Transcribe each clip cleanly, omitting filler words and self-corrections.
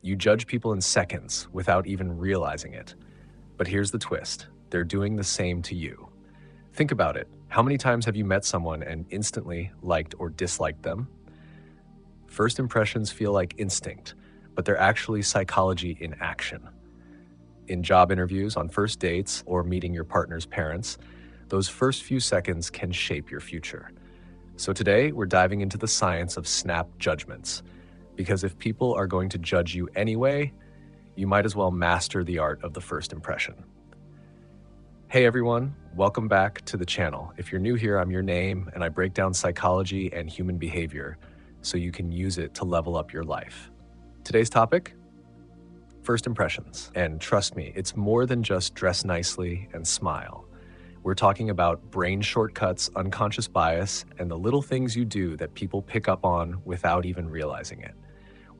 You judge people in seconds without even realizing it. But here's the twist. They're doing the same to you. Think about it. How many times have you met someone and instantly liked or disliked them? First impressions feel like instinct, but they're actually psychology in action. In job interviews, on first dates, or meeting your partner's parents, those first few seconds can shape your future. So today, we're diving into the science of snap judgments. Because if people are going to judge you anyway, you might as well master the art of the first impression. Hey everyone, welcome back to the channel. If you're new here, I'm Your Name, and I break down psychology and human behavior so you can use it to level up your life. Today's topic? First impressions. And trust me, it's more than just dress nicely and smile. We're talking about brain shortcuts, unconscious bias, and the little things you do that people pick up on without even realizing it.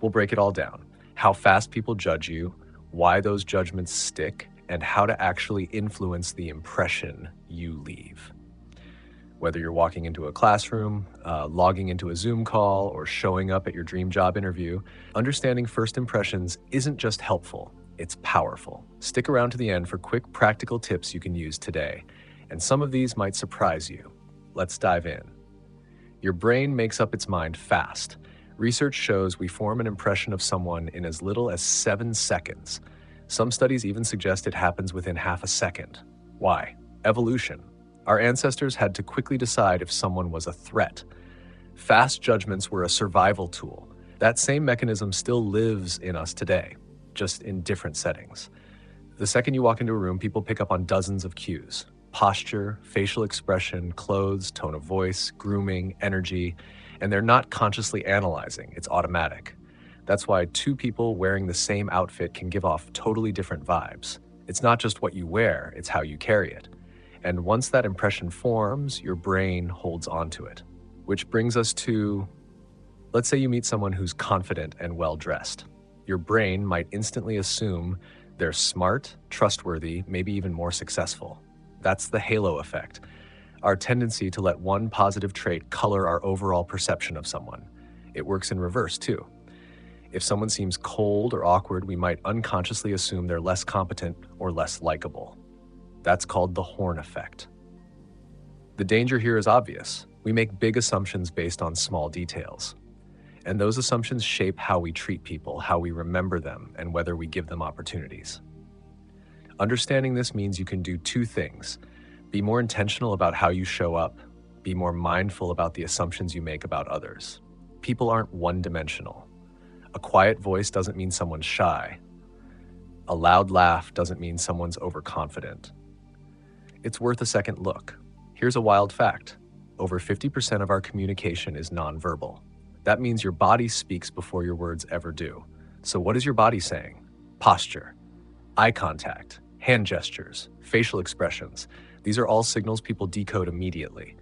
We'll break it all down. How fast people judge you, why those judgments stick, and how to actually influence the impression you leave. Whether you're walking into a classroom, logging into a Zoom call, or showing up at your dream job interview, understanding first impressions isn't just helpful, it's powerful. Stick around to the end for quick practical tips you can use today, and some of these might surprise you. Let's dive in. Your brain makes up its mind fast. Research shows we form an impression of someone in as little as 7 seconds. Some studies even suggest it happens within half a second. Why? Evolution. Our ancestors had to quickly decide if someone was a threat. Fast judgments were a survival tool. That same mechanism still lives in us today, just in different settings. The second you walk into a room, people pick up on dozens of cues. Posture, facial expression, clothes, tone of voice, grooming, energy, and they're not consciously analyzing, it's automatic. That's why two people wearing the same outfit can give off totally different vibes. It's not just what you wear, it's how you carry it. And once that impression forms, your brain holds onto it. Which brings us to, let's say you meet someone who's confident and well-dressed. Your brain might instantly assume they're smart, trustworthy, maybe even more successful. That's the halo effect, our tendency to let one positive trait color our overall perception of someone. It works in reverse too. If someone seems cold or awkward, we might unconsciously assume they're less competent or less likable. That's called the horn effect. The danger here is obvious. We make big assumptions based on small details. And those assumptions shape how we treat people, how we remember them, and whether we give them opportunities. Understanding this means you can do two things. Be more intentional about how you show up. Be more mindful about the assumptions you make about others. People aren't one-dimensional. A quiet voice doesn't mean someone's shy. A loud laugh doesn't mean someone's overconfident. It's worth a second look. Here's a wild fact. Over 50% of our communication is nonverbal. That means your body speaks before your words ever do. So what is your body saying? Posture, eye contact, hand gestures, facial expressions. These are all signals people decode immediately.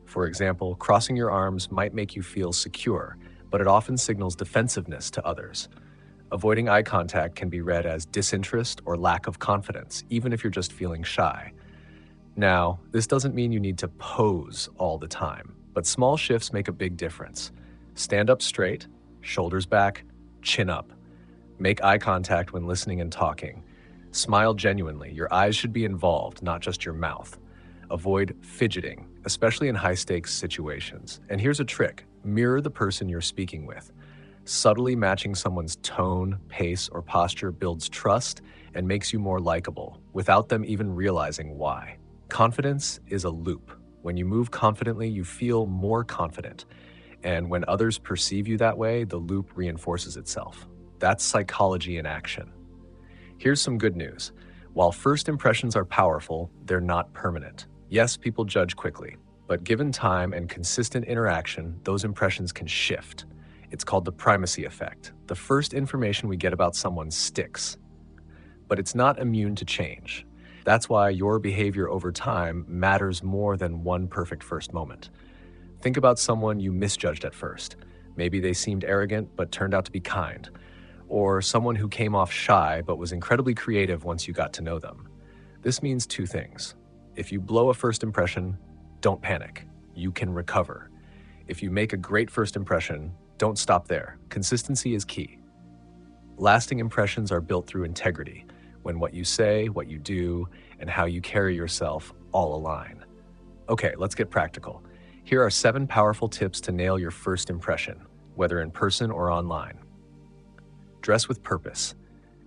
For example, crossing your arms might make you feel secure, but it often signals defensiveness to others. Avoiding eye contact can be read as disinterest or lack of confidence, even if you're just feeling shy. Now, this doesn't mean you need to pose all the time, but small shifts make a big difference. Stand up straight, shoulders back, chin up. Make eye contact when listening and talking. Smile genuinely. Your eyes should be involved, not just your mouth. Avoid fidgeting, especially in high-stakes situations. And here's a trick. Mirror the person you're speaking with. Subtly matching someone's tone, pace, or posture builds trust and makes you more likable, without them even realizing why. Confidence is a loop. When you move confidently, you feel more confident. And when others perceive you that way, the loop reinforces itself. That's psychology in action. Here's some good news. While first impressions are powerful, they're not permanent. Yes, people judge quickly, but given time and consistent interaction, those impressions can shift. It's called the primacy effect. The first information we get about someone sticks, but it's not immune to change. That's why your behavior over time matters more than one perfect first moment. Think about someone you misjudged at first. Maybe they seemed arrogant but turned out to be kind. Or someone who came off shy but was incredibly creative once you got to know them. This means two things. If you blow a first impression, don't panic. You can recover. If you make a great first impression, don't stop there. Consistency is key. Lasting impressions are built through integrity, when what you say, what you do, and how you carry yourself all align. Okay, let's get practical. Here are 7 powerful tips to nail your first impression, whether in person or online. Dress with purpose.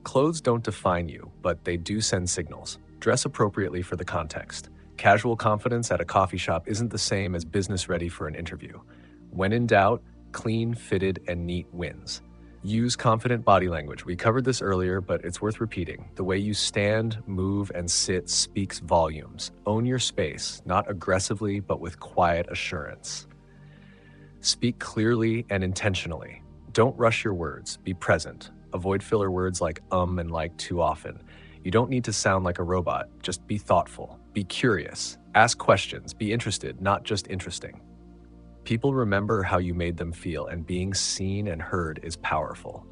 Clothes don't define you, but they do send signals. Dress appropriately for the context. Casual confidence at a coffee shop isn't the same as business ready for an interview. When in doubt, clean, fitted, and neat wins. Use confident body language. We covered this earlier, but it's worth repeating. The way you stand, move, and sit speaks volumes. Own your space, not aggressively, but with quiet assurance. Speak clearly and intentionally. Don't rush your words. Be present. Avoid filler words like and like too often. You don't need to sound like a robot. Just be thoughtful. Be curious. Ask questions. Be interested, not just interesting. People remember how you made them feel, and being seen and heard is powerful.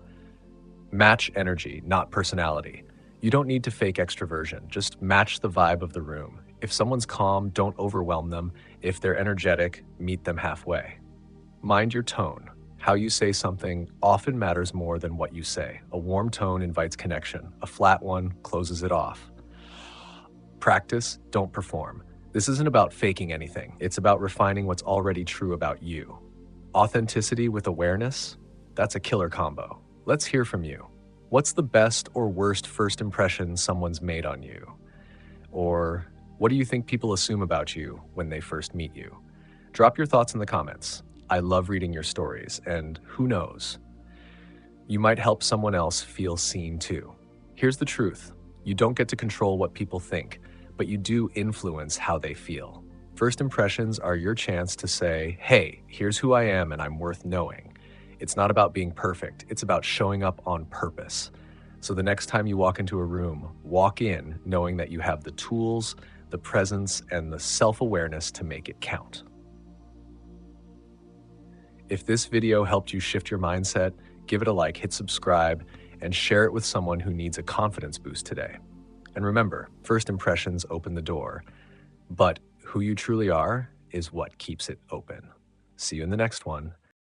Match energy, not personality. You don't need to fake extroversion. Just match the vibe of the room. If someone's calm, don't overwhelm them. If they're energetic, meet them halfway. Mind your tone. How you say something often matters more than what you say. A warm tone invites connection. A flat one closes it off. Practice, don't perform. This isn't about faking anything. It's about refining what's already true about you. Authenticity with awareness, that's a killer combo. Let's hear from you. What's the best or worst first impression someone's made on you? Or what do you think people assume about you when they first meet you? Drop your thoughts in the comments. I love reading your stories, and who knows? You might help someone else feel seen too. Here's the truth. You don't get to control what people think, but you do influence how they feel. First impressions are your chance to say, hey, here's who I am and I'm worth knowing. It's not about being perfect. It's about showing up on purpose. So the next time you walk into a room, walk in knowing that you have the tools, the presence, and the self-awareness to make it count. If this video helped you shift your mindset, give it a like, hit subscribe, and share it with someone who needs a confidence boost today. And remember, first impressions open the door, but who you truly are is what keeps it open. See you in the next one.